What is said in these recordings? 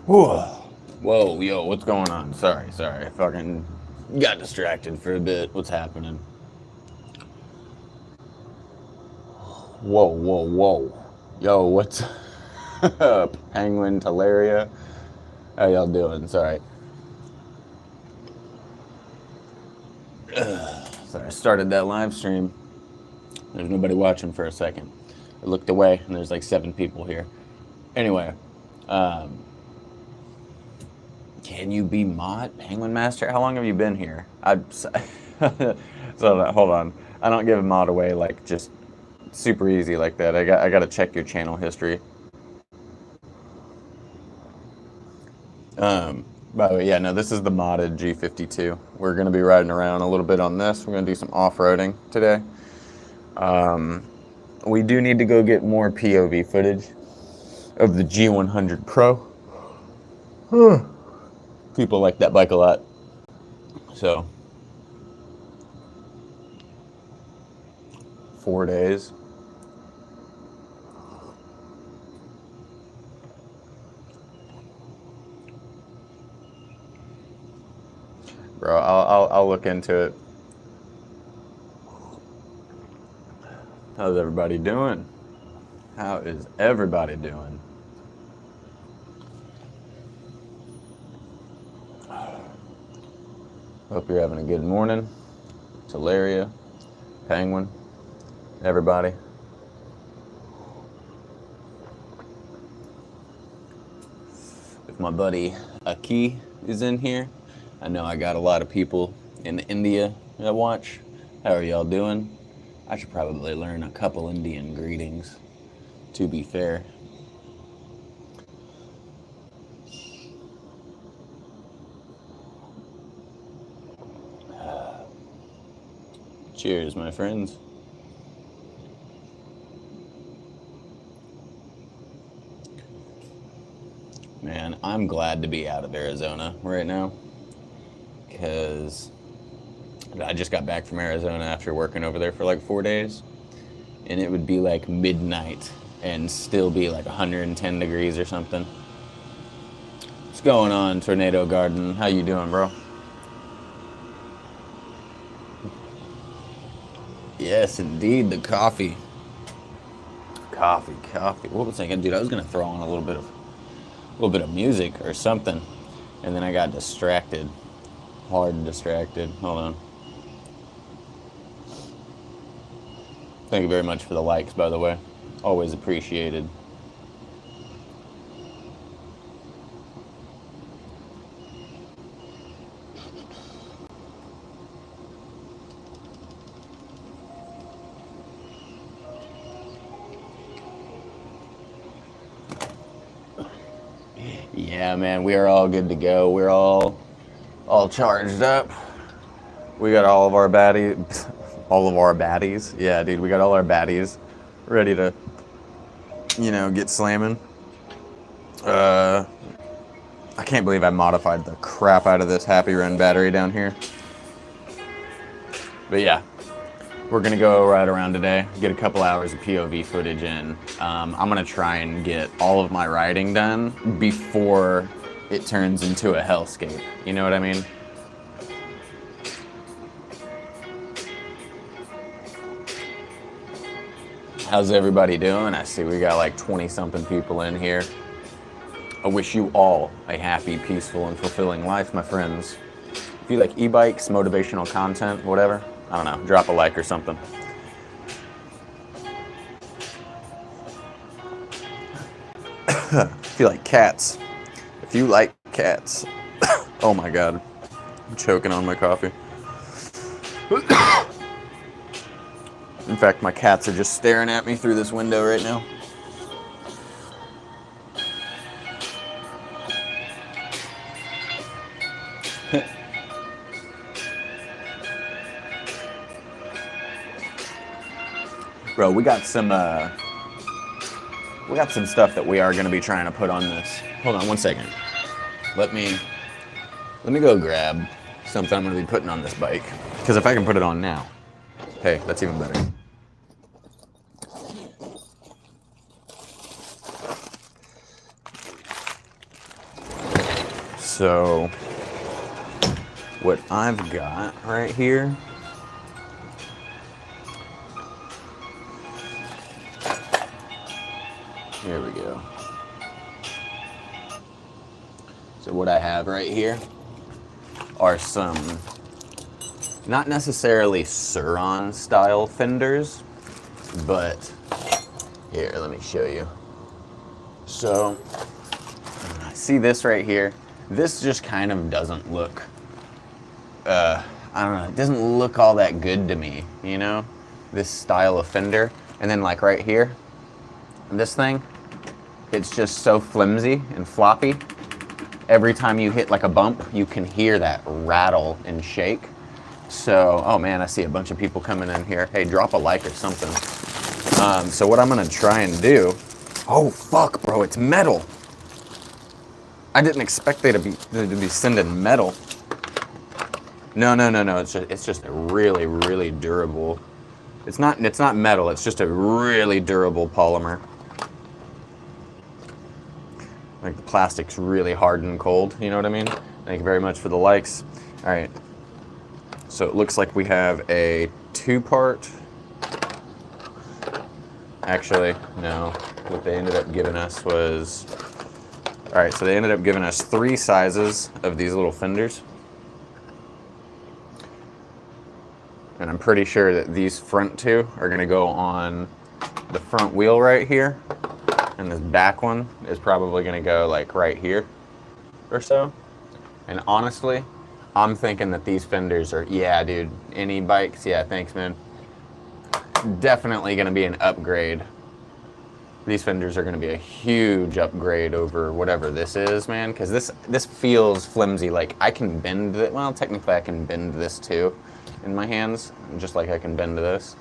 Whoa, yo, what's going on? Sorry. I fucking got distracted for a bit. What's happening? Whoa. Yo, what's up? Penguin, Talaria? How y'all doing? Sorry. Sorry, I started that live stream. There's nobody watching for a second. I looked away, and there's like 7 people here. Anyway, can you be mod Penguin Master? How long have you been here? So hold on. I don't give a mod away like just super easy like that. I got to check your channel history. By the way, yeah, no, this is the modded G52. We're going to be riding around a little bit on this. We're going to do some off-roading today. We do need to go get more POV footage of the G100 Pro. People like that bike a lot. So, 4 days. Bro, I'll look into it. How's everybody doing? How is everybody doing? Hope you're having a good morning. Talaria, Penguin, everybody. If my buddy Aki is in here, I know I got a lot of people in India that watch. How are y'all doing? I should probably learn a couple Indian greetings, to be fair. Cheers, my friends. Man, I'm glad to be out of Arizona right now, because I just got back from Arizona after working over there for like 4 days, and it would be like midnight and still be like 110 degrees or something. What's going on, Tornado Garden? How you doing, bro? Yes, indeed, the coffee. Coffee. What was I thinking, dude? I was gonna throw on a little bit of music or something, and then I got distracted. Hard distracted. Hold on. Thank you very much for the likes, by the way. Always appreciated. Yeah, man, we are all good to go. We're all charged up. We got all of our baddies. Yeah, dude, we got all our baddies ready to, get slamming. I can't believe I modified the crap out of this Happy Run battery down here. But yeah, we're gonna go ride around today, get a couple hours of POV footage in. I'm gonna try and get all of my riding done before it turns into a hellscape. You know what I mean? How's everybody doing? I see we got like 20-something people in here. I wish you all a happy, peaceful, and fulfilling life, my friends. If you like e-bikes, motivational content, whatever, I don't know, drop a like or something. If you like cats, oh my god, I'm choking on my coffee. In fact, my cats are just staring at me through this window right now. Bro, we got some stuff that we are going to be trying to put on this. Hold on one second. Let me go grab something I'm going to be putting on this bike. Because if I can put it on now, hey, that's even better. So what I've got right here, here we go. So what I have right here are some, not necessarily Suron style fenders, but here, let me show you. So see this right here? This just kind of doesn't look, I don't know, it doesn't look all that good to me, you know? This style of fender. And then like right here, this thing, it's just so flimsy and floppy. Every time you hit like a bump, you can hear that rattle and shake. So, oh man, I see a bunch of people coming in here. Hey, drop a like or something. So what I'm gonna try and do, oh fuck bro, it's metal. I didn't expect they to be sending metal. No, it's just a really, really durable. It's not metal, it's just a really durable polymer. Like the plastic's really hard and cold, you know what I mean? Thank you very much for the likes. All right, so it looks like we have a 2-part. Actually, no, what they ended up giving us was, all right, so they ended up giving us 3 sizes of these little fenders. And I'm pretty sure that these front 2 are gonna go on the front wheel right here. And this back one is probably gonna go like right here or so. And honestly, I'm thinking that these fenders are, yeah, dude, any bikes, yeah, thanks, man. Definitely gonna be an upgrade. These fenders are gonna be a huge upgrade over whatever this is, man, because this feels flimsy. Like I can bend it, well, technically I can bend this too in my hands, just like I can bend this.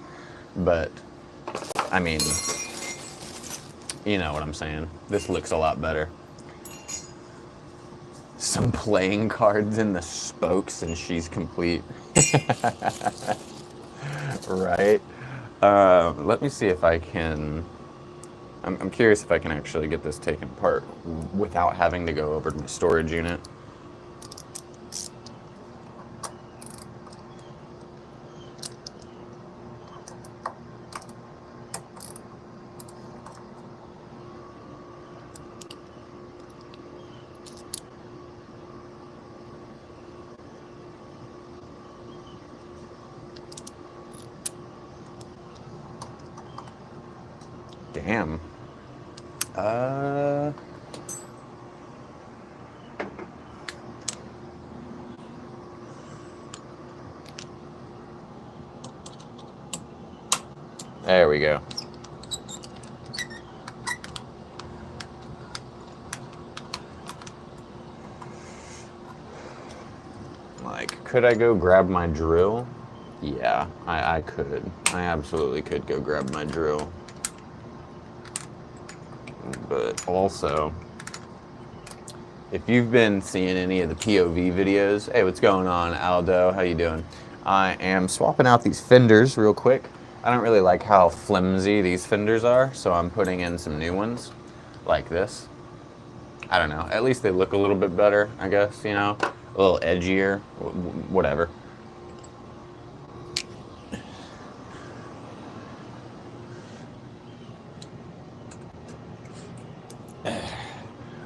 But, I mean, you know what I'm saying. This looks a lot better. Some playing cards in the spokes and she's complete. Right? Let me see if I can, I'm curious if I can actually get this taken apart without having to go over to the storage unit. Damn. There we go. Like, could I go grab my drill? Yeah, I could. I absolutely could go grab my drill. But also, if you've been seeing any of the POV videos, hey, what's going on, Aldo? How you doing? I am swapping out these fenders real quick. I don't really like how flimsy these fenders are, so I'm putting in some new ones, like this. I don't know, at least they look a little bit better, I guess, you know? A little edgier, whatever.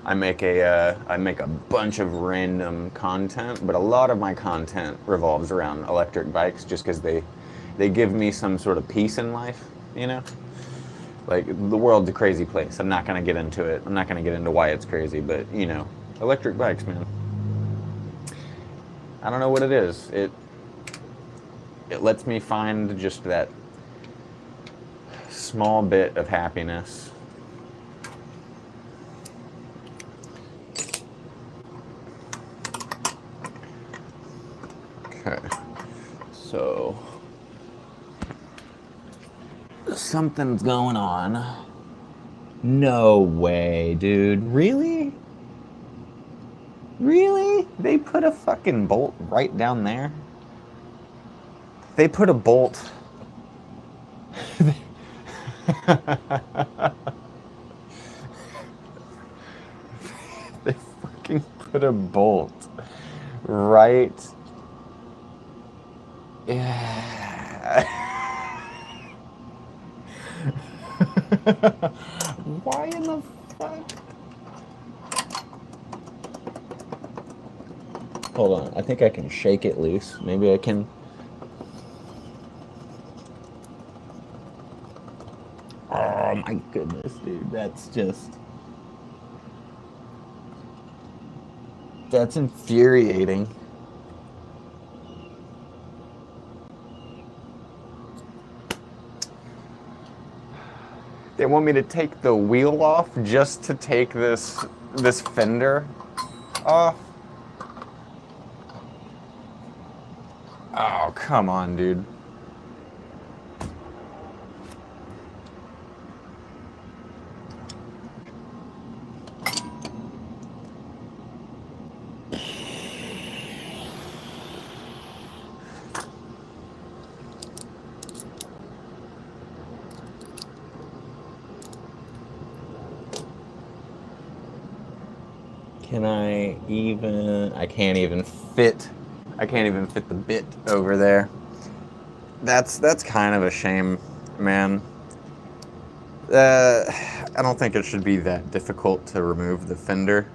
I make a bunch of random content, but a lot of my content revolves around electric bikes just because they give me some sort of peace in life, you know? Like, the world's a crazy place. I'm not going to get into it. I'm not going to get into why it's crazy, but, you know, electric bikes, man. I don't know what it is. It lets me find just that small bit of happiness. Okay, so something's going on. No way, dude. Really? Really? They put a fucking bolt right down there? They put a bolt. They fucking put a bolt right. Yeah. Why in the fuck? Hold on, I think I can shake it loose. Maybe I can. Oh my goodness, dude, that's infuriating. They want me to take the wheel off just to take this fender off. Oh, come on, dude. Can I even? I can't even fit. I can't even fit the bit over there. That's kind of a shame, man. I don't think it should be that difficult to remove the fender.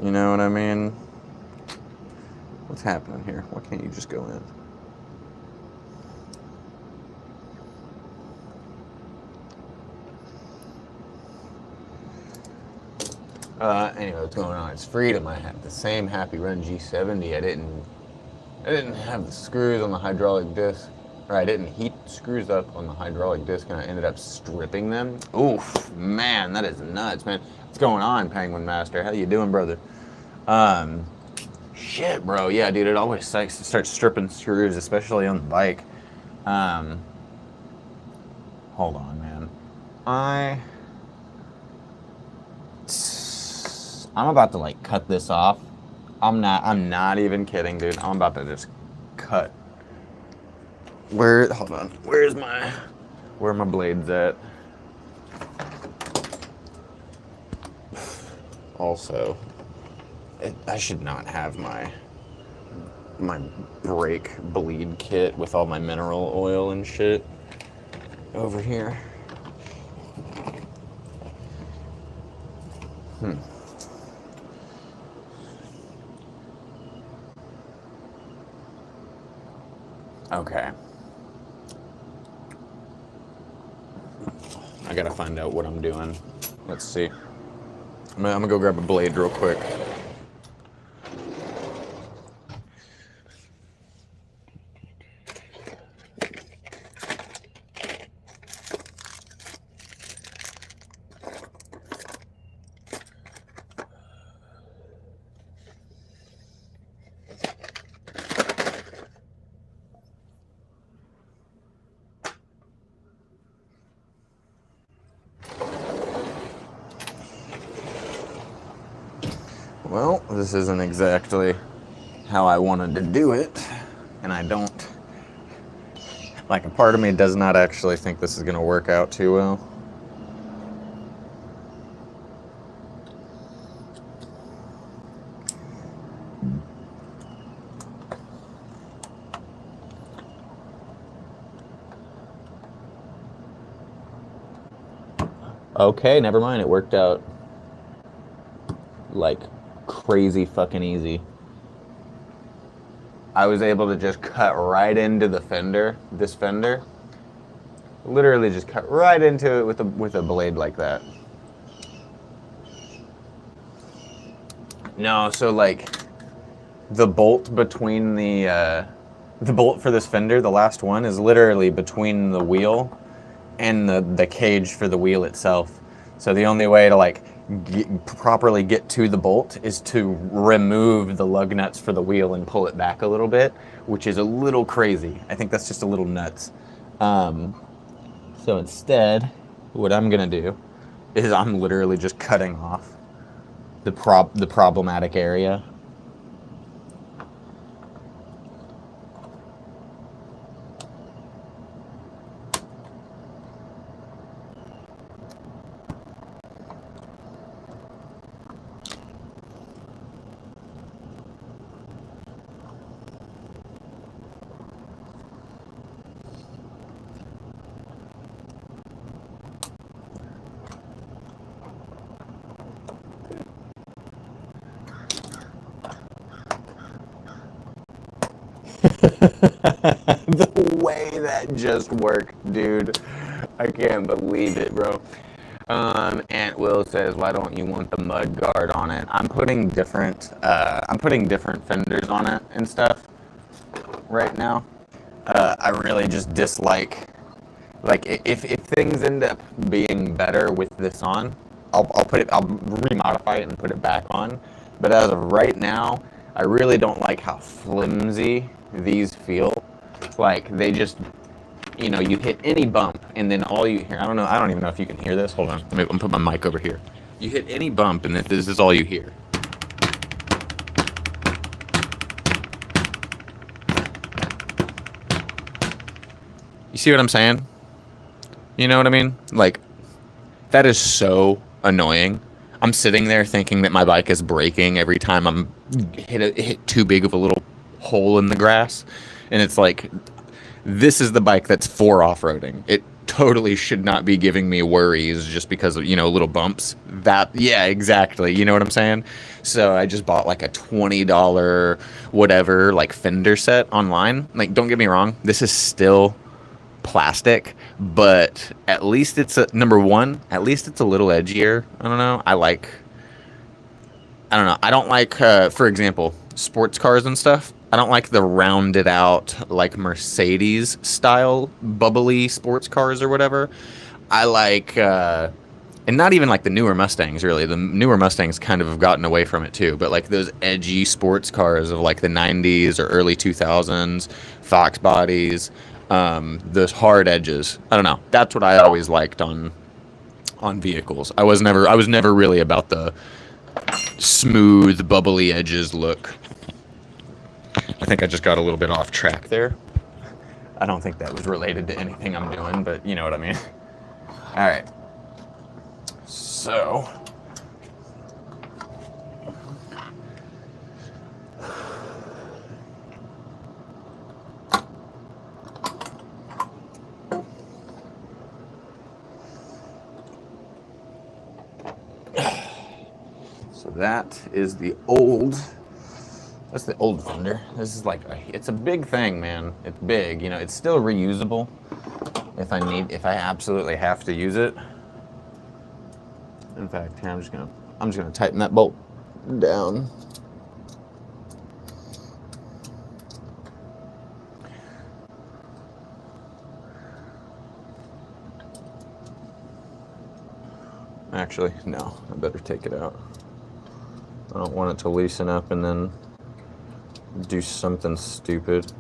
You know what I mean? What's happening here? Why can't you just go in? Anyway, what's going on? It's Freedom. I have the same Happy Run G70. I didn't have the screws on the hydraulic disc, or I didn't heat screws up on the hydraulic disc, and I ended up stripping them. Oof, man, that is nuts, man. What's going on, Penguin Master? How you doing, brother? Shit, bro. Yeah, dude, it always sucks to start stripping screws, especially on the bike. Hold on, man. I'm about to like cut this off. I'm not even kidding, dude. I'm about to just cut. Hold on. Where are my blades at? Also, I should not have my brake bleed kit with all my mineral oil and shit over here. Okay. I gotta find out what I'm doing. Let's see. I'm gonna go grab a blade real quick. Well, this isn't exactly how I wanted to do it, and I don't, like, a part of me does not actually think this is going to work out too well. Okay, never mind, it worked out like crazy fucking easy. I was able to just cut right into the fender, this fender. Literally just cut right into it with a blade like that. No, so like the bolt between the bolt for this fender, the last one, is literally between the wheel and the cage for the wheel itself. So the only way to like properly get to the bolt is to remove the lug nuts for the wheel and pull it back a little bit, which is a little crazy. I think that's just a little nuts. So instead, what I'm gonna do is I'm literally just cutting off the problematic area. The way that just worked, dude. I can't believe it, bro. Aunt Will says, "Why don't you want the mud guard on it?" I'm putting different fenders on it and stuff right now. I really just dislike, like, if things end up being better with this on, I'll remodify it and put it back on. But as of right now, I really don't like how flimsy these feel. Like, they just, you hit any bump and then all you hear, I don't even know if you can hear this. Hold on. Let me put my mic over here. You hit any bump and this is all you hear. You see what I'm saying? You know what I mean? Like, that is so annoying. I'm sitting there thinking that my bike is breaking every time I'm hit too big of a little hole in the grass. And it's like, this is the bike that's for off-roading. It totally should not be giving me worries just because of, little bumps. Yeah, exactly. You know what I'm saying? So I just bought like a $20 whatever, like fender set online. Like, don't get me wrong, this is still plastic, but at least it's number one, at least it's a little edgier. I don't know. I don't like, for example, sports cars and stuff. I don't like the rounded out, like Mercedes style bubbly sports cars or whatever. I like, and not even like the newer Mustangs, really. The newer Mustangs kind of have gotten away from it too. But like those edgy sports cars of like the 90s or early 2000s, Fox bodies, those hard edges. I don't know. That's what I always liked on vehicles. I was never really about the smooth, bubbly edges look. I think I just got a little bit off track there. I don't think that was related to anything I'm doing, but you know what I mean. All right. So, that is the old. That's the old Fender. This is like it's a big thing, man. It's big. It's still reusable if I absolutely have to use it. In fact, here I'm just gonna tighten that bolt down. Actually, no, I better take it out. I don't want it to loosen up and then do something stupid.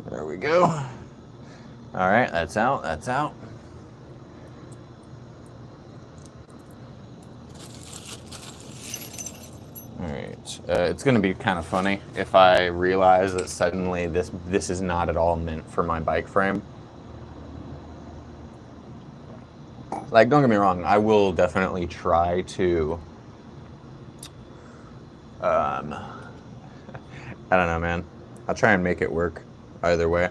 There we go. All right, that's out. It's going to be kind of funny if I realize that suddenly this is not at all meant for my bike frame. Like, don't get me wrong, I will definitely try to, I don't know, man. I'll try and make it work either way.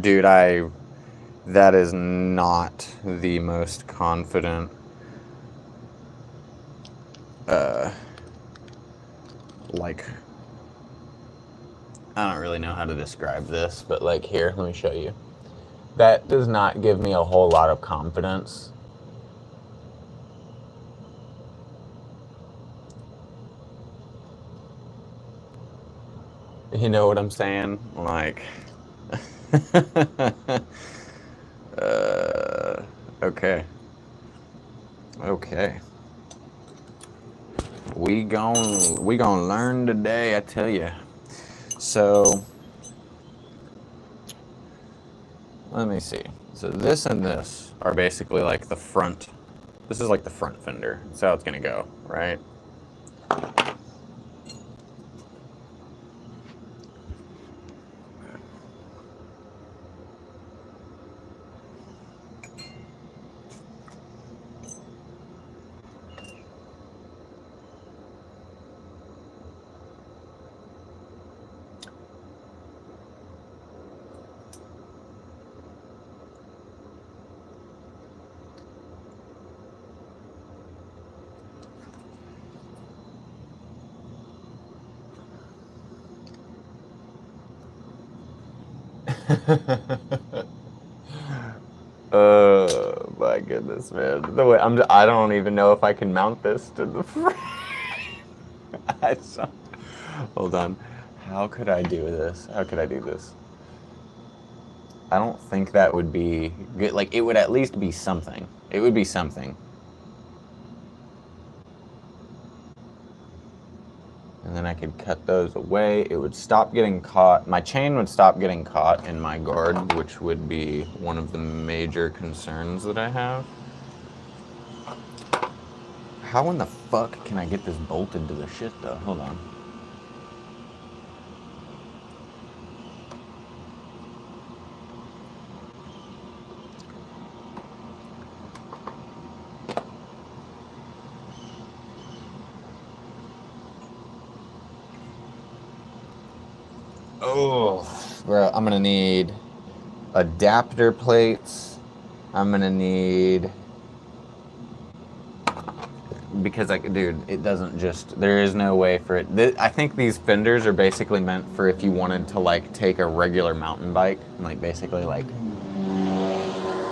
Dude, that is not the most confident, like, I don't really know how to describe this, but like, here, let me show you. That does not give me a whole lot of confidence. You know what I'm saying? Like, okay. We gonna learn today, I tell you. So, let me see. So this and this are basically like the front. This is like the front fender. That's how it's gonna go, right? My goodness, man. The way I don't even know if I can mount this to the frame. Hold on. How could I do this? How could I do this? I don't think that would be good. Like, it would at least be something. It would be something. And then I could cut those away. It would stop getting caught. My chain would stop getting caught in my guard, which would be one of the major concerns that I have. How in the fuck can I get this bolted to the shit, though? Hold on. Oh, bro, I'm gonna need adapter plates. I'm gonna need, because dude, it doesn't just, there is no way for it. I think these fenders are basically meant for if you wanted to like take a regular mountain bike and like basically like,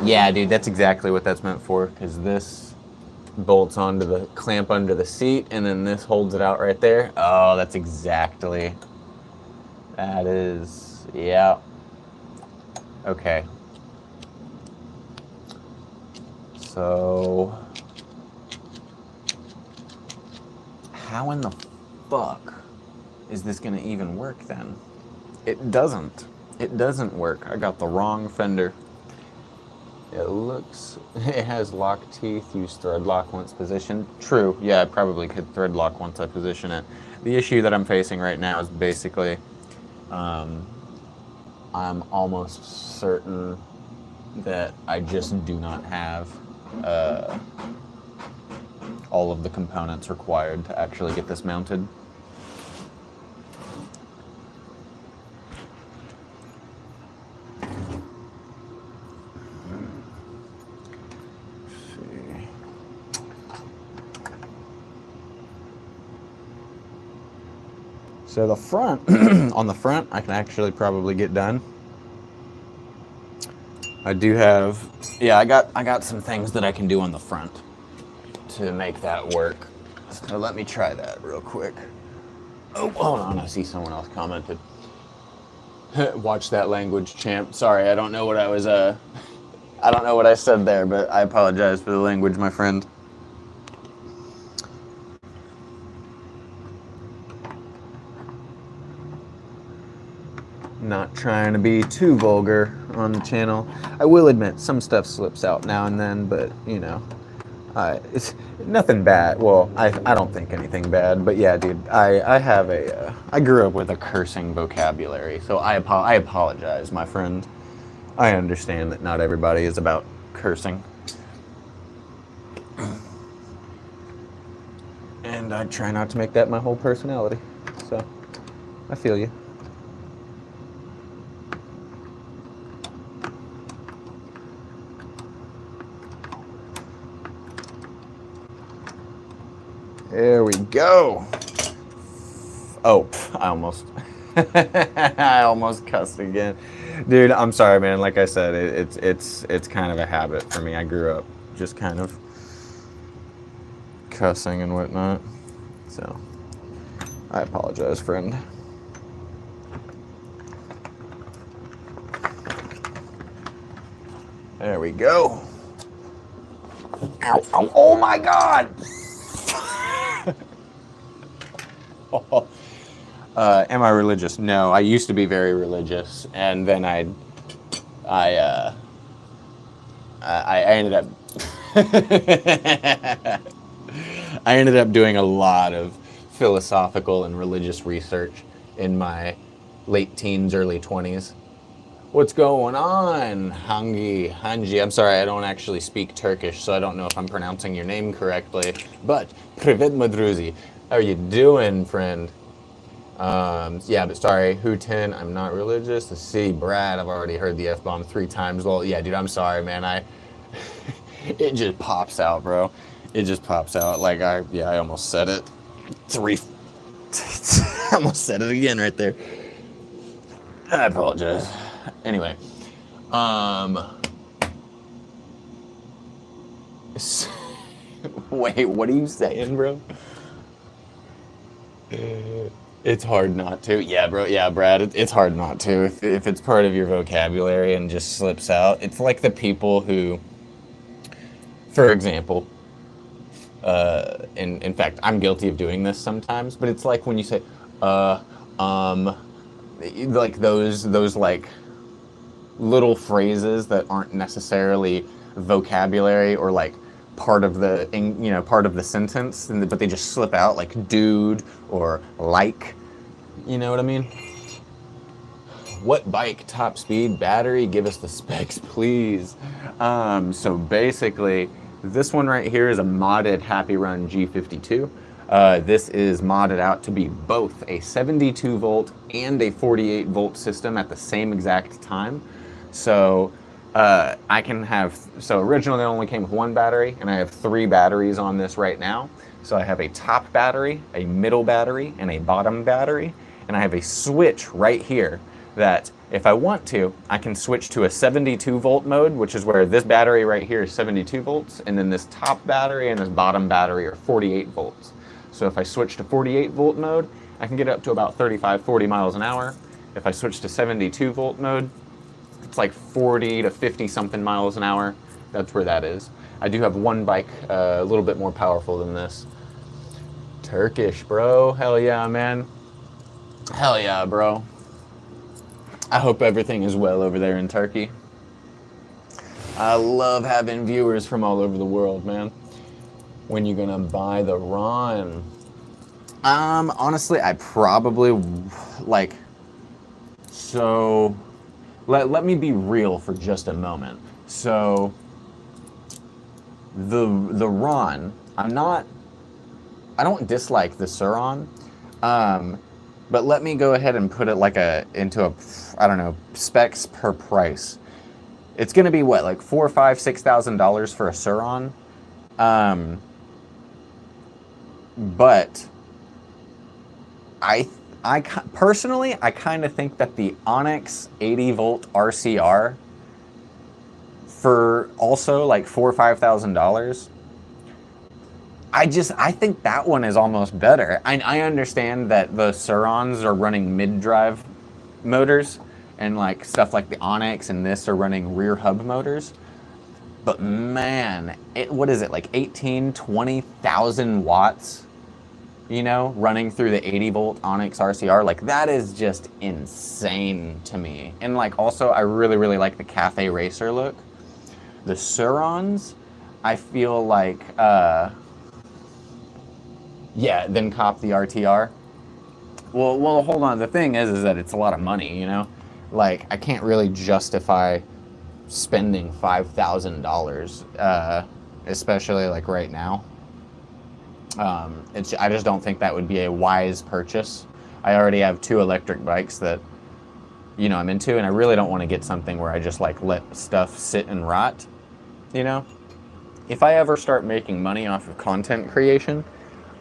yeah, dude, that's exactly what that's meant for, because this bolts onto the clamp under the seat and then this holds it out right there. Oh, that's exactly. That is, yeah. Okay. So, how in the fuck is this gonna even work then? It doesn't. It doesn't work. I got the wrong fender. It has lock teeth, use thread lock once positioned. True, yeah, I probably could thread lock once I position it. The issue that I'm facing right now is basically, I'm almost certain that I just do not have all of the components required to actually get this mounted. So the front, on the front, I can actually probably get done. I do have, yeah, I got some things that I can do on the front to make that work. So let me try that real quick. Oh, hold on, I see someone else commented. Watch that language, champ. Sorry, I don't know what I was, I don't know what I said there, but I apologize for the language, my friend. Not trying to be too vulgar on the channel. I will admit some stuff slips out now and then, but you know, it's nothing bad. Well, I don't think anything bad, but yeah, dude, I grew up with a cursing vocabulary, so I apologize, my friend. I understand that not everybody is about cursing. And I try not to make that my whole personality, so I feel you. There we go. Oh, I almost, I almost cussed again, dude. I'm sorry, man. Like I said, it's kind of a habit for me. I grew up just kind of cussing and whatnot, so I apologize, friend. There we go. Ow, ow, oh my God. Am I religious? No, I used to be very religious, and then I ended up I ended up doing a lot of philosophical and religious research in my late teens, early 20s. What's going on, Hanji? I'm sorry, I don't actually speak Turkish, so I don't know if I'm pronouncing your name correctly. But Privet Madruzi, how are you doing, friend? Yeah, but sorry, Hooten, I'm not religious. The C, Brad, I've already heard the F-bomb 3 times. Well, yeah, dude, I'm sorry, man. It just pops out, bro. It just pops out. Like, I almost said it. I almost said it again right there. I apologize. Anyway, wait, what are you saying, bro? It's hard not to. Yeah, bro. Yeah, Brad. It's hard not to. If it's part of your vocabulary and just slips out, it's like the people who, for example, in fact, I'm guilty of doing this sometimes. But it's like when you say, uh, um, like those like little phrases that aren't necessarily vocabulary or like part of the part of the sentence, but they just slip out, like dude or like. You know what I mean? What bike, top speed, battery? Give us the specs, please. So basically, this one right here is a modded Happy Run G52. This is modded out to be both a 72 volt and a 48 volt system at the same exact time. So I can have, so originally it only came with one battery, and I have 3 batteries on this right now. So I have a top battery, a middle battery, and a bottom battery. And I have a switch right here that if I want to, I can switch to a 72 volt mode, which is where this battery right here is 72 volts, and then this top battery and this bottom battery are 48 volts. So if I switch to 48 volt mode, I can get up to about 35, 40 miles an hour. If I switch to 72 volt mode, it's like 40 to 50 something miles an hour. That's where that is. I do have one bike a little bit more powerful than this. Turkish, bro. Hell yeah, man. Hell yeah, bro. I hope everything is well over there in Turkey. I love having viewers from all over the world, man. When you gonna buy the Ron? Honestly, I probably, like, so, let me be real for just a moment. So, the Ron, I don't dislike the Suron, but let me go ahead and put it like into a, I don't know, specs per price. It's gonna be what, like $4,000, $5,000, $6,000 for a Suron. But I personally, I kind of think that the Onyx 80 volt RCR for also like $4,000 or $5,000. I think that one is almost better. I understand that the Surons are running mid-drive motors, and like stuff like the Onyx and this are running rear hub motors. But man, what is it, like 18, 20,000 watts, you know, running through the 80 volt Onyx RCR? Like, that is just insane to me. And like, also, I really, really like the Cafe Racer look. The Surons, I feel like, yeah, then cop the RTR. Well, hold on. The thing is that it's a lot of money, you know? Like, I can't really justify spending $5,000, especially like right now. I just don't think that would be a wise purchase. I already have 2 electric bikes that, you know, I'm into, and I really don't want to get something where I just like let stuff sit and rot, you know? If I ever start making money off of content creation,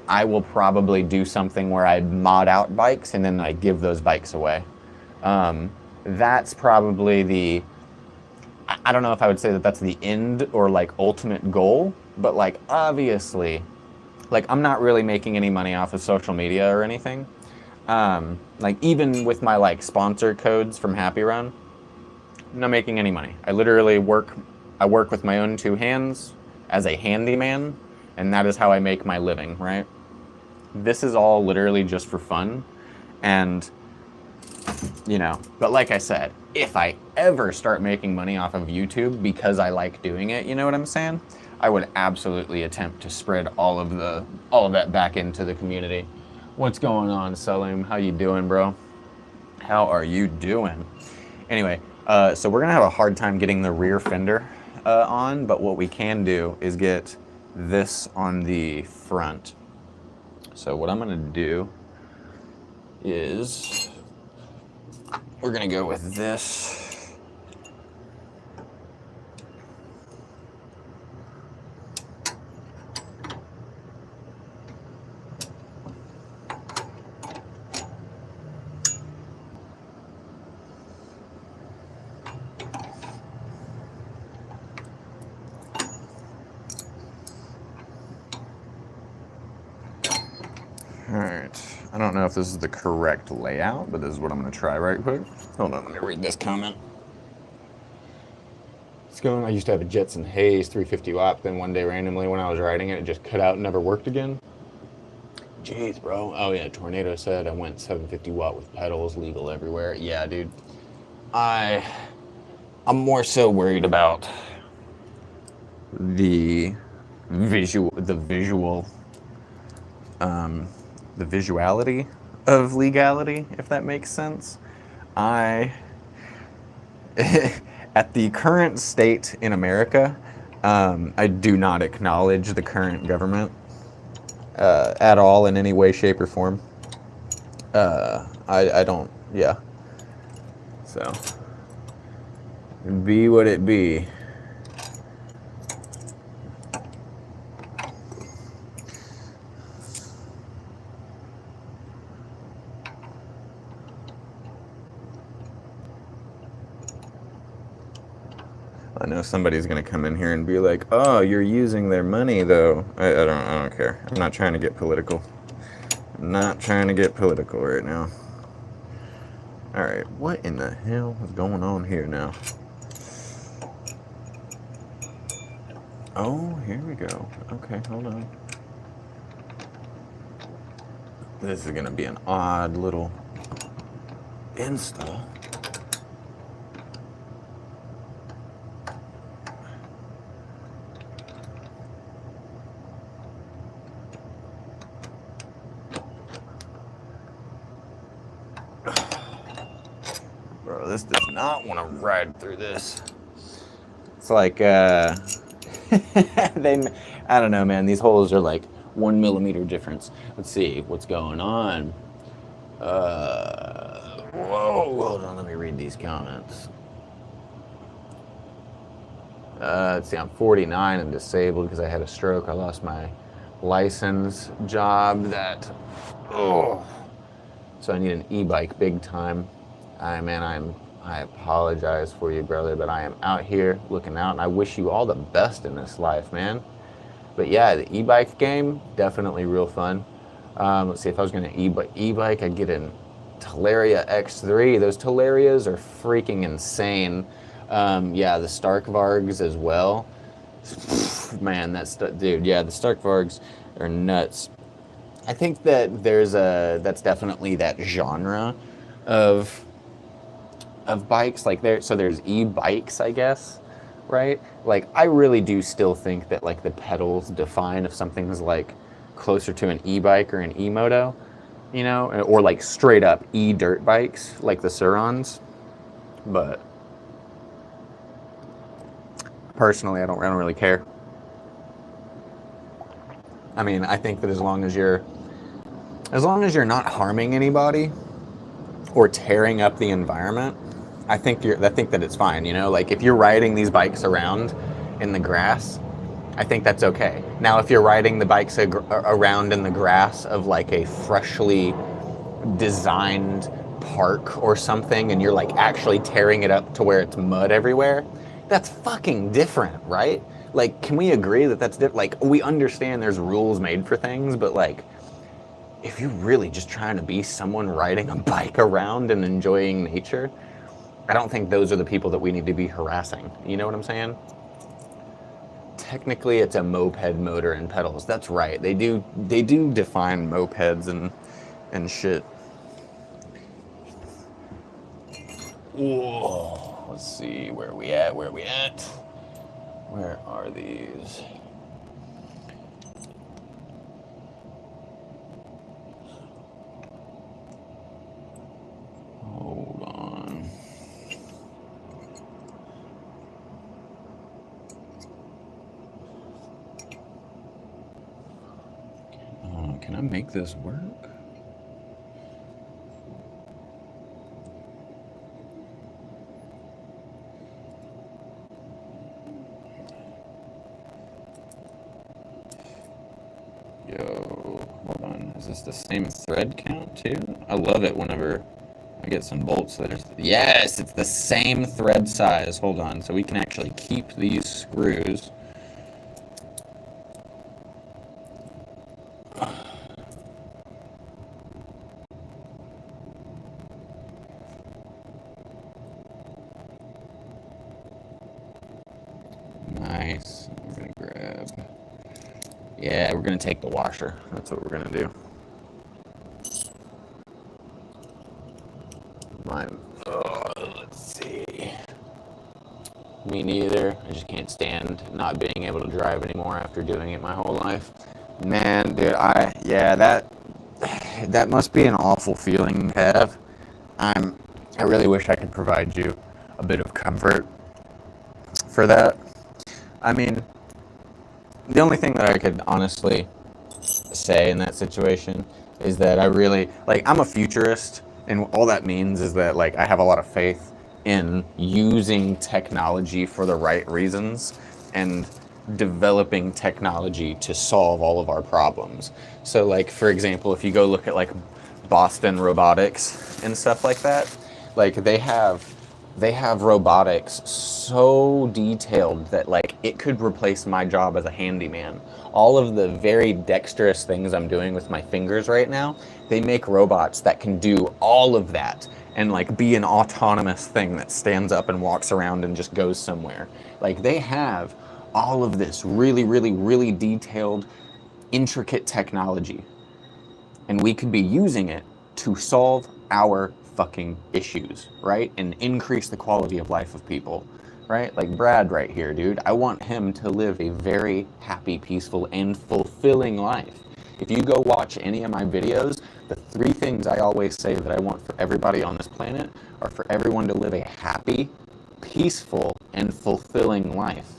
I will probably do something where I mod out bikes and then I give those bikes away. That's probably I don't know if I would say that that's the end or like ultimate goal, but like obviously, like I'm not really making any money off of social media or anything. Like even with my like sponsor codes from Happy Run, I'm not making any money. I literally work with my own 2 hands as a handyman, and that is how I make my living, right? This is all literally just for fun. And, you know, but like I said, if I ever start making money off of YouTube because I like doing it, you know what I'm saying? I would absolutely attempt to spread all of that back into the community. What's going on, Salim? How you doing, bro? How are you doing? Anyway, so we're gonna have a hard time getting the rear fender on, but what we can do is get this on the front. So what I'm gonna do is we're gonna go with this. I don't know if this is the correct layout, but this is what I'm going to try right quick. Hold on, let me read this comment. It's going, I used to have a Jetson Haze 350 watt, then one day randomly when I was riding it, it just cut out and never worked again. Jeez, bro. Oh yeah, Tornado said I went 750 watt with pedals, legal everywhere. Yeah, dude. I'm more so worried about the visuality of legality, if that makes sense. At the current state in America, I do not acknowledge the current government at all in any way, shape, or form. I don't, yeah. So, be what it be. I know somebody's gonna come in here and be like, "Oh, you're using their money, though." I don't care. I'm not trying to get political. I'm not trying to get political right now. All right, what in the hell is going on here now? Oh, here we go. Okay, hold on. This is gonna be an odd little install. Bro, this does not want to ride through this. It's like, I don't know, man. These holes are like 1 millimeter difference. Let's see what's going on. Whoa, hold on. Let me read these comments. Let's see, I'm 49 and disabled because I had a stroke. I lost my license job so I need an e-bike big time. I apologize for you, brother, but I am out here looking out, and I wish you all the best in this life, man. But yeah, the e-bike game, definitely real fun. Let's see, if I was going to e-bike, I'd get an Talaria X3. Those Talarias are freaking insane. Yeah, the Stark Vargs as well. Man, dude, yeah, the Stark Vargs are nuts. I think that that's definitely that genre of bikes. Like there's e-bikes, I guess, right? Like I really do still think that like the pedals define if something's like closer to an e-bike or an e-moto, you know, or like straight up e-dirt bikes like the Surons. But personally, I don't really care. I mean, I think that as long as you're not harming anybody or tearing up the environment, I think that it's fine, you know? Like if you're riding these bikes around in the grass, I think that's okay. Now, if you're riding the bikes around in the grass of like a freshly designed park or something, and you're like actually tearing it up to where it's mud everywhere, that's fucking different, right? Like, can we agree that that's different? Like, we understand there's rules made for things, but like, if you're really just trying to be someone riding a bike around and enjoying nature, I don't think those are the people that we need to be harassing. You know what I'm saying? Technically, it's a moped motor and pedals. That's right. They do define mopeds and shit. Whoa. Let's see, where are we at? Where are these? Hold on. Can I make this work? Yo, hold on. Is this the same thread count too? I love it whenever I get some bolts that are... Yes, it's the same thread size. Hold on. So we can actually keep these screws. Nice. We're gonna grab. Yeah, we're gonna take the washer. That's what we're gonna do. Mine. Oh, let's see. Me neither. I just can't stand not being able to drive anymore after doing it my whole life. Man, dude, that must be an awful feeling to have. I really wish I could provide you a bit of comfort for that. I mean, the only thing that I could honestly say in that situation is that I really, like, I'm a futurist, and all that means is that, like, I have a lot of faith in using technology for the right reasons and developing technology to solve all of our problems. So, like, for example, if you go look at, like, Boston Robotics and stuff like that, like, they have robotics so detailed that, like, it could replace my job as a handyman. All of the very dexterous things I'm doing with my fingers right now, they make robots that can do all of that and, like, be an autonomous thing that stands up and walks around and just goes somewhere. Like, they have all of this really, really, really detailed, intricate technology, and we could be using it to solve our fucking issues, right? And increase the quality of life of people, right? Like Brad right here, dude. I want him to live a very happy, peaceful, and fulfilling life. If you go watch any of my videos, the three things I always say that I want for everybody on this planet are for everyone to live a happy, peaceful, and fulfilling life,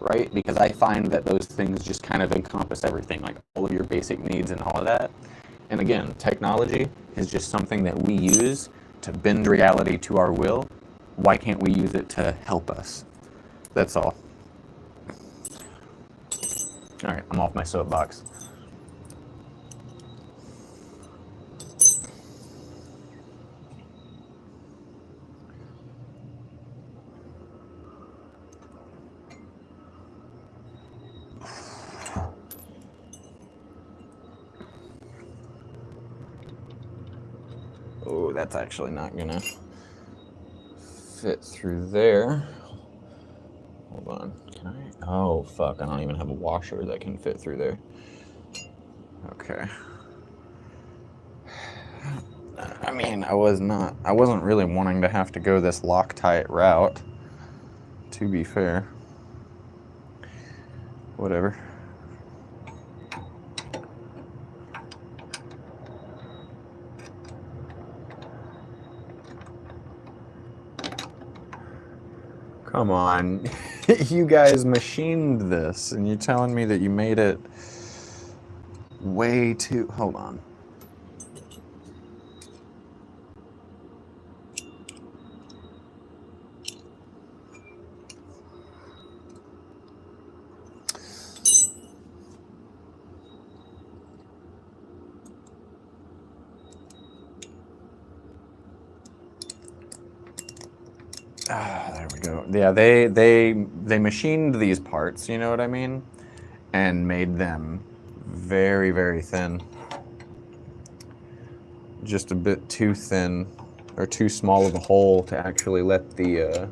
right? Because I find that those things just kind of encompass everything, like all of your basic needs and all of that. And again, technology is just something that we use to bend reality to our will. Why can't we use it to help us? That's all. All right, I'm off my soapbox. Oh, that's actually not gonna fit through there. Hold on. Can I? Oh, fuck. I don't even have a washer that can fit through there. Okay. I mean, I wasn't really wanting to have to go this Loctite route, to be fair. Whatever. Come on. You guys machined this, and you're telling me that you made it way too... Hold on. Ah, there we go. Yeah, they machined these parts, you know what I mean? And made them very, very thin. Just a bit too thin, or too small of a hole to actually let the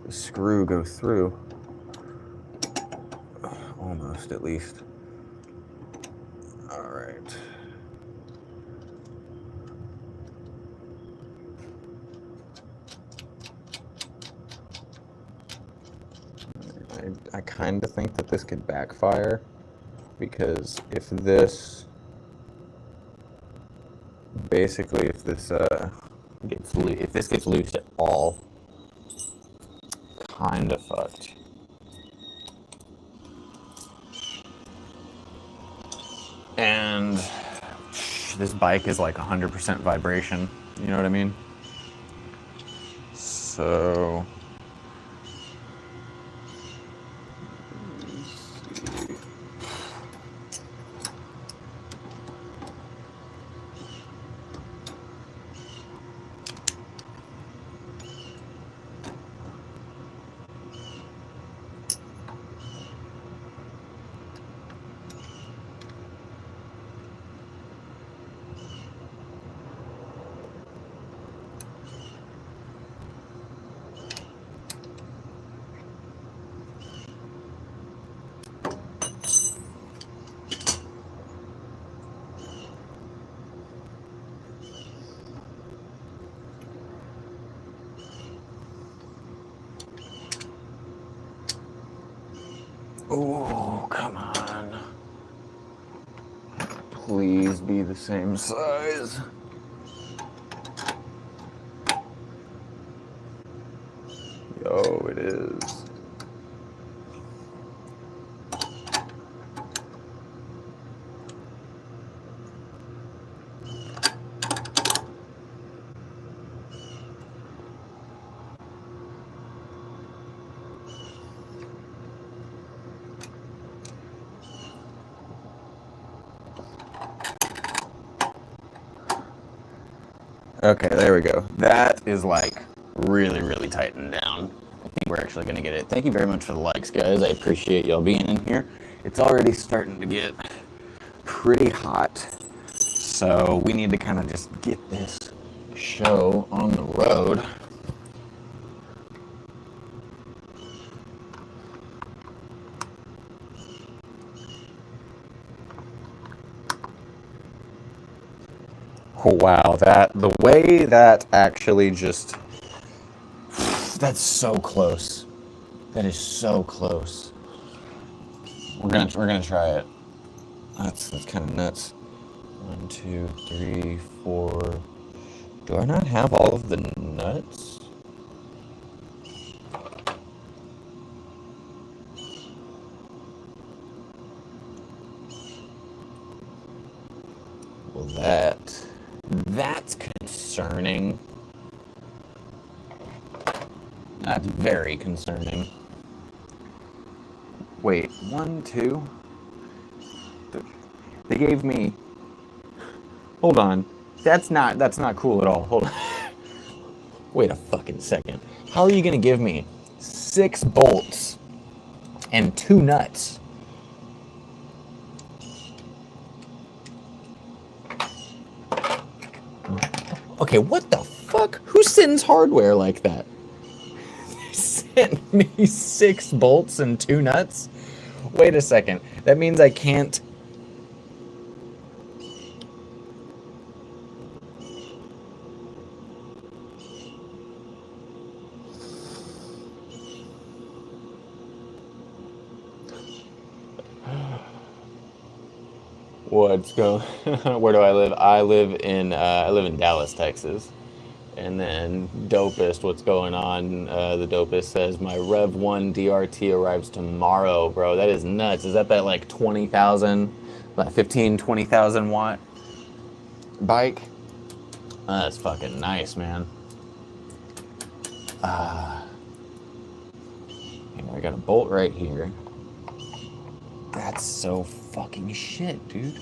screw go through. Almost, at least. All right. I kind of think that this could backfire, because if this, basically, if this gets loose at all, kind of fucked. And this bike is like 100% vibration, you know what I mean? So Oh, come on. Please be the same size. Yo, it is. Okay, there we go. That is like really, really tightened down. I think we're actually going to get it. Thank you very much for the likes, guys. I appreciate y'all being in here. It's already starting to get pretty hot. So we need to kind of just get this show on the road. Oh, wow, the way that actually just, that's so close. That is so close. We're gonna try it. That's kind of nuts. 1, 2, 3, 4. Do I not have all of the nuts? Well, that's concerning. That's very concerning. Wait, 1, 2. They gave me. Hold on. That's not cool at all. Hold on. Wait a fucking second. How are you gonna give me 6 bolts and 2 nuts? Okay, what the fuck? Who sends hardware like that? They sent me 6 bolts and 2 nuts? Wait a second. That means I can't. What's going? Where do I live? I live in Dallas, Texas. And then Dopest, what's going on? The Dopest says my Rev 1 DRT arrives tomorrow, bro. That is nuts. Is that like 20,000, like 15, 20,000 watt bike? That's fucking nice, man. I got a bolt right here. That's so fucking shit, dude.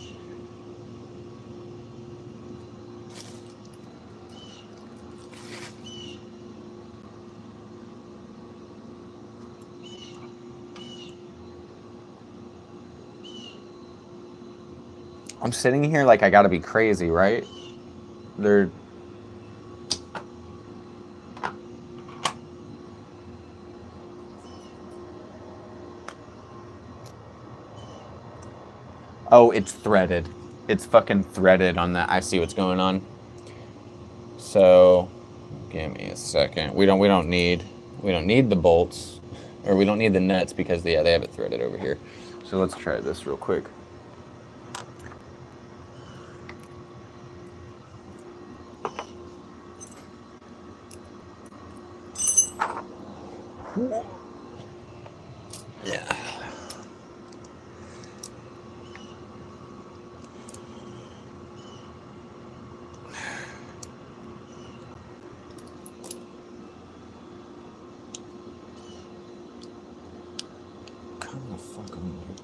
I'm sitting here like I gotta be crazy, right? They're... Oh, it's threaded. It's fucking threaded on that. I see what's going on. So, give me a second. We don't need the bolts, or we don't need the nuts because they have it threaded over here. So let's try this real quick. Yeah. Come the fuck on here.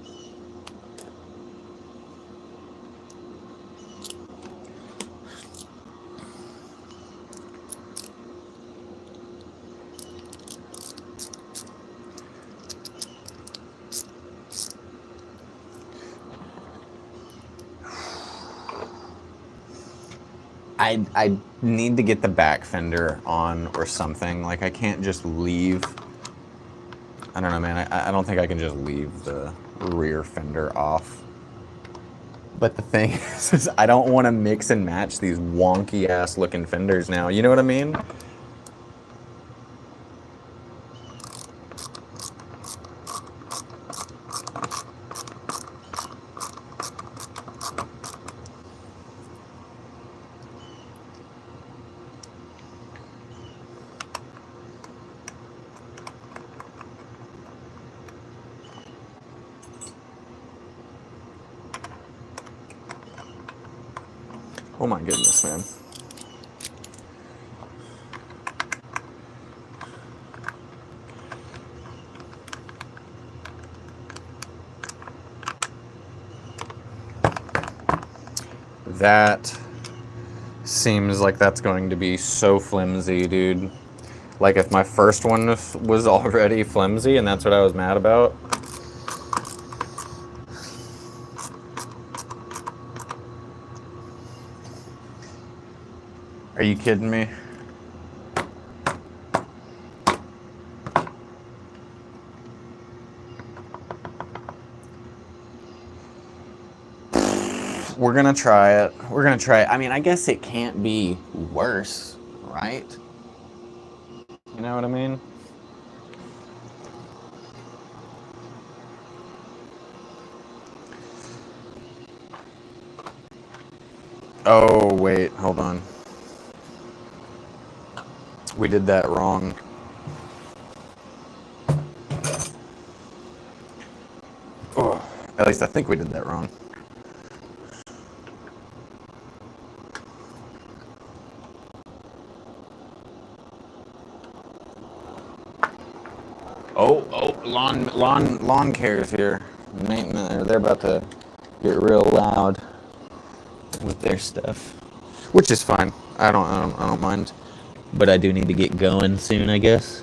I need to get the back fender on or something. Like, I can't just leave. I don't know, man. I don't think I can just leave the rear fender off. But the thing is I don't want to mix and match these wonky ass looking fenders now. You know what I mean? Oh my goodness, man. That seems like that's going to be so flimsy, dude. Like if my first one was already flimsy and that's what I was mad about. Are you kidding me? We're gonna try it. We're gonna try it. I mean, I guess it can't be worse, right? You know what I mean? Oh, wait, hold on. We did that wrong. Oh, at least I think we did that wrong. Oh, lawn cares here. Maintenance, they're about to get real loud with their stuff, which is fine. I don't mind, but I do need to get going soon, I guess.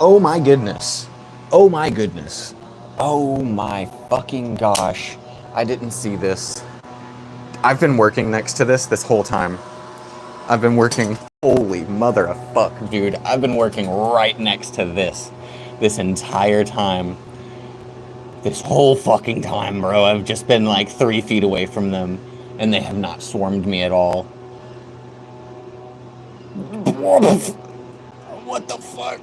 Oh my goodness. Oh my goodness. Oh my fucking gosh. I didn't see this. I've been working next to this whole time. I've been working, holy mother of fuck, dude. I've been working right next to this entire time. This whole fucking time, bro. I've just been like 3 feet away from them, and they have not swarmed me at all. What the fuck?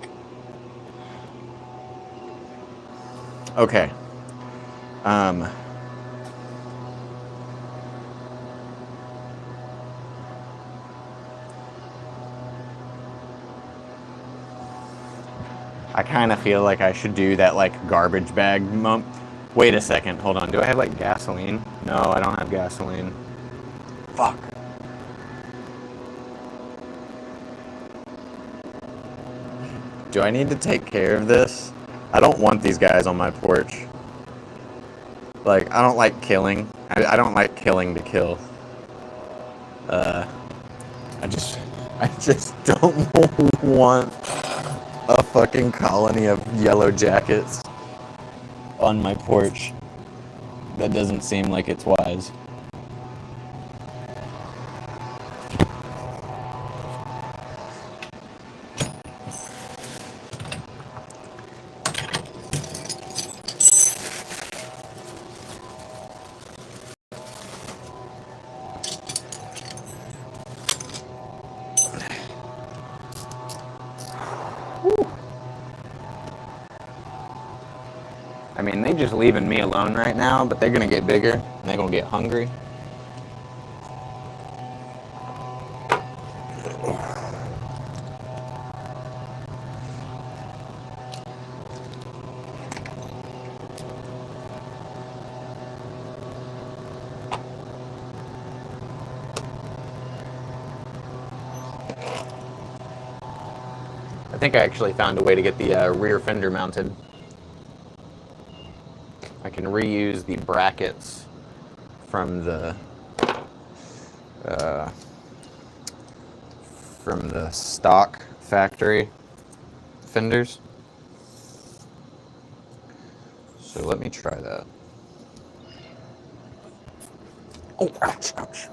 Okay. I kind of feel like I should do that like garbage bag mump. Wait a second, hold on. Do I have like gasoline? No, I don't have gasoline. Fuck. Do I need to take care of this? I don't want these guys on my porch. Like, I don't like killing. I don't like killing to kill. I just don't want a fucking colony of yellow jackets on my porch. That doesn't seem like it's wise. I mean, they just leaving me alone right now, but they're gonna get bigger, and they're gonna get hungry. I think I actually found a way to get the rear fender mounted. I can reuse the brackets from the stock factory fenders. So let me try that. Oh, ouch, ouch.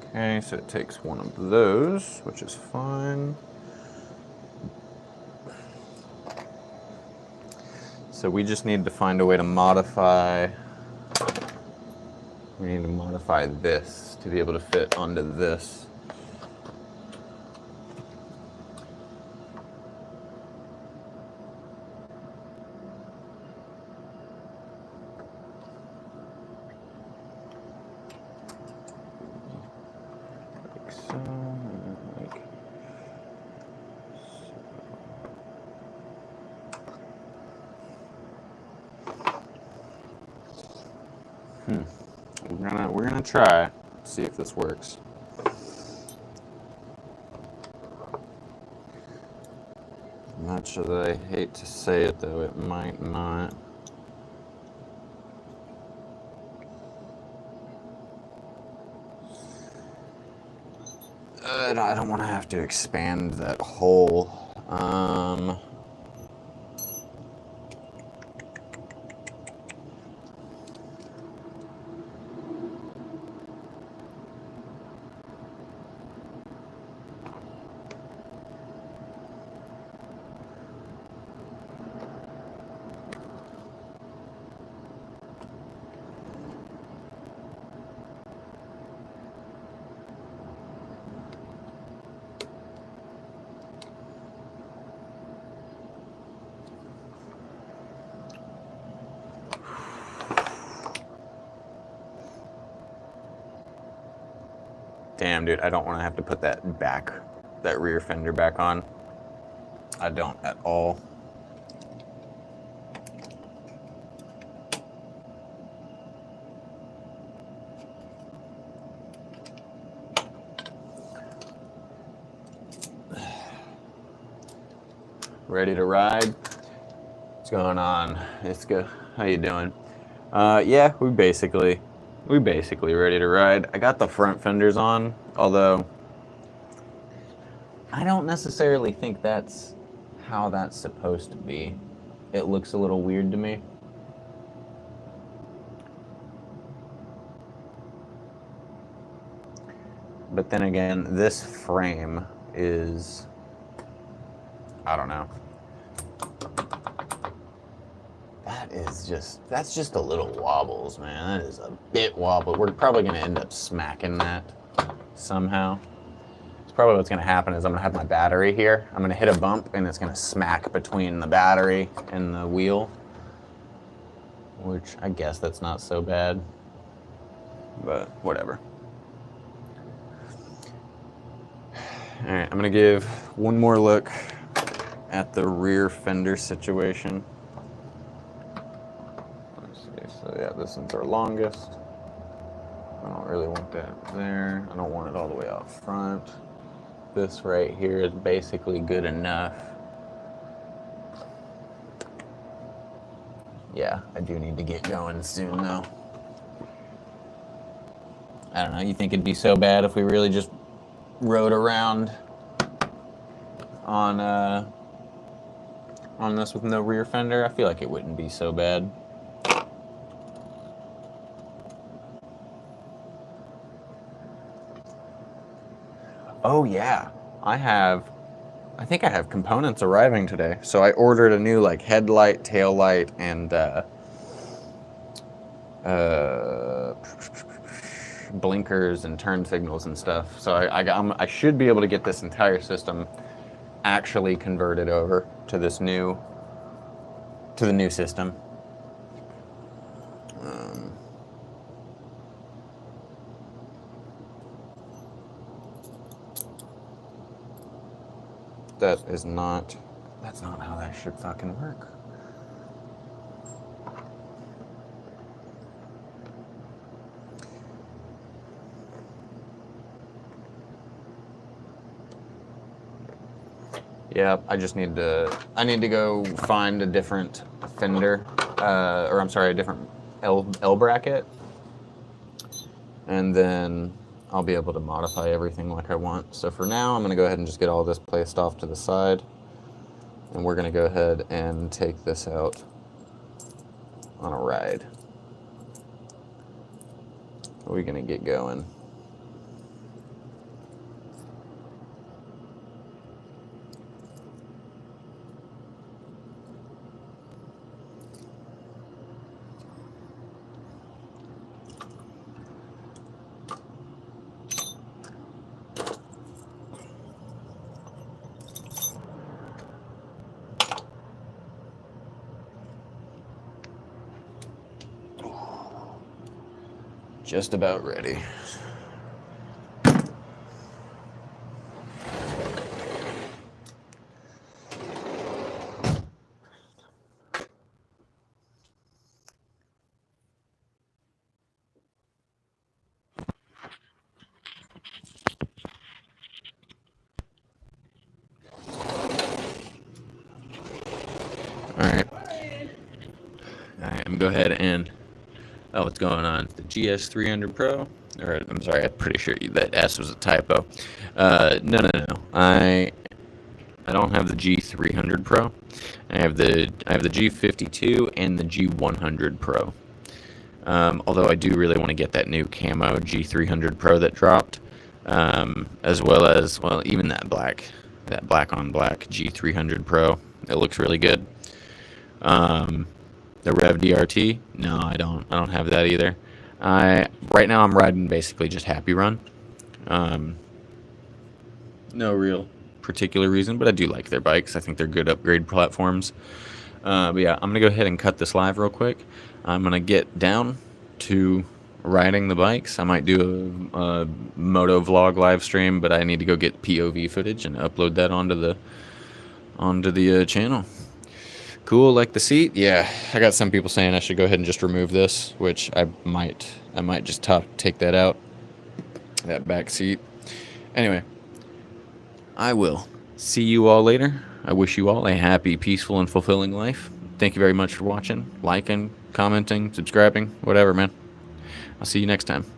Okay, so it takes one of those, which is fine. So we just need to find a way to modify. We need to modify this to be able to fit onto this. Like so, like so. We're gonna try, see if this works. Much as I hate to say it, though, it might not. I don't want to have to expand that hole. Damn, dude, I don't want to have to put that rear fender back on. I don't at all. Ready to ride? What's going on? It's good. How you doing? Yeah, we basically ready to ride. I got the front fenders on, although I don't necessarily think that's how that's supposed to be. It looks a little weird to me. But then again, this frame is, I don't know. That's just a little wobbles, man. That is a bit wobble. We're probably gonna end up smacking that somehow. It's probably what's gonna happen is I'm gonna have my battery here. I'm gonna hit a bump and it's gonna smack between the battery and the wheel, which I guess that's not so bad, but whatever. All right, I'm gonna give one more look at the rear fender situation. So yeah, this one's our longest. I don't really want that there. I don't want it all the way out front. This right here is basically good enough. Yeah, I do need to get going soon though. I don't know, you think it'd be so bad if we really just rode around on this with no rear fender? I feel like it wouldn't be so bad. Oh yeah, I think I have components arriving today. So I ordered a new like headlight, tail light, and blinkers and turn signals and stuff. So I should be able to get this entire system actually converted over to the new system. That's not how that should fucking work. Yeah, I need to go find a different fender, or I'm sorry, a different L bracket, and then I'll be able to modify everything like I want. So for now, I'm gonna go ahead and just get all this placed off to the side, and we're gonna go ahead and take this out on a ride. We're gonna get going. just about ready. Alright. Alright, I'm going to go ahead and... Oh, what's going on? The GS300 Pro? Or, I'm sorry, I'm pretty sure that S was a typo. No. I don't have the G300 Pro. I have the G52 and the G100 Pro. Although I do really want to get that new camo G300 Pro that dropped, as well as, well, even that black on black G300 Pro. It looks really good. The Rev DRT, no, I don't have that either. Right now I'm riding basically just Happy Run. No real particular reason, but I do like their bikes. I think they're good upgrade platforms. But yeah, I'm gonna go ahead and cut this live real quick. I'm gonna get down to riding the bikes. I might do a moto vlog live stream, but I need to go get POV footage and upload that onto the channel. Cool, like the seat? Yeah, I got some people saying I should go ahead and just remove this, which I might just take that out, that back seat. Anyway, I will see you all later. I wish you all a happy, peaceful, and fulfilling life. Thank you very much for watching, liking, commenting, subscribing, whatever, man. I'll see you next time.